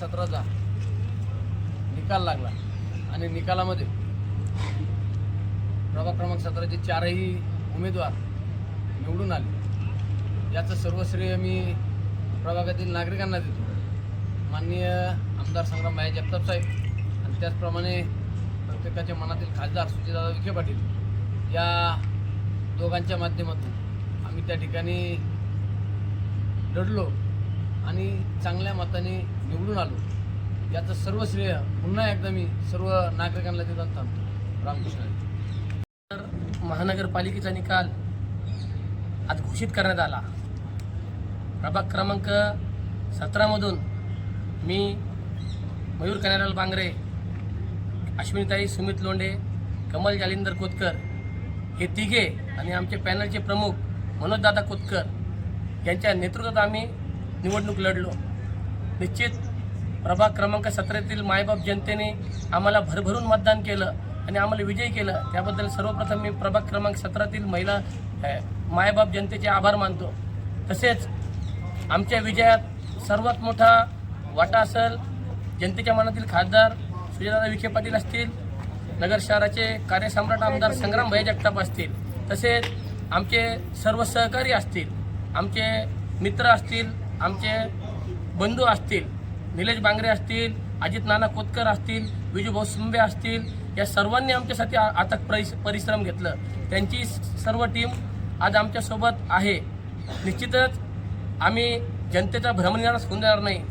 17चा निकाल लागला आणि निकालामध्ये प्रभाग क्रमांक 17चे 4ही उमेदवार निवडून आले। याचं सर्व श्रेय मी प्रभागातील नागरिकांना देतो, माननीय आमदार संग्राम भाई जगताप साहेब आणि त्याचप्रमाणे प्रत्येकाच्या मनातील खासदार सुजयदादा विखे पाटील या दोघांच्या माध्यमातून आम्ही त्या ठिकाणी लढलो आणि चांगल्या मताने निवडून आलो। याचं सर्व श्रेय पुन्हा एकदा मी सर्व नागरिकांना देताना थांबतो। रामकृष्ण हरी। तर महानगरपालिकेचा निकाल आज घोषित करण्यात आला। प्रभाग क्रमांक 17मधून मी मयूर कन्हैयालाल बांगरे, अश्विनीताई सुमित लोंढे, कमल जालिंदर कोतकर हे तिघे आणि आमचे पॅनलचे प्रमुख मनोजदादा कोतकर यांच्या नेतृत्वात आम्ही निवडणूक लढलो। निश्चित प्रभाग क्रमांक 17तील मायबाप जनतेने आम्हाला भरभरून मतदान केलं आणि आम्हाला विजयी केलं। त्याबद्दल सर्वप्रथम मी प्रभाग क्रमांक 17तील महिला मायबाप जनतेचे आभार मानतो। तसेच आमच्या विजयात सर्वात मोठा वाटा असेल जनतेच्या मनातील खासदार सुजयदादा विखे पाटील असतील, नगर शहराचे कार्यसम्राट आमदार संग्राम भाई जगताप असतील, तसेच आमचे सर्व सहकारी असतील, आमचे मित्र असतील, आमचे बंधू असतील, निलेश बांगरे असतील, अजित नाना कोतकर असतील, विजूभाऊ सुंबे असतील, या सर्वांनी आमच्यासाठी अथक परिश्रम घेतलं। त्यांची सर्व टीम आज आमच्यासोबत आहे। निश्चितच आम्ही जनतेचा भ्रमनिरास होऊन देणार नाही।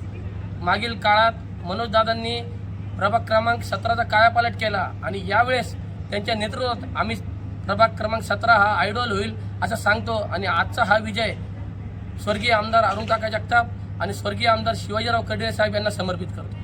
मागील काळात मनोजदादांनी प्रभाग क्रमांक 17चा कायापालट केला आणि यावेळेस त्यांच्या नेतृत्वात आम्ही प्रभाग क्रमांक 17 हा आयडॉल होईल असं सांगतो आणि आजचा हा विजय स्वर्गीय आमदार अरुण काका जगताप आणि स्वर्गीय आमदार शिवाजीराव कर्डिले साहेब यांना समर्पित करतो।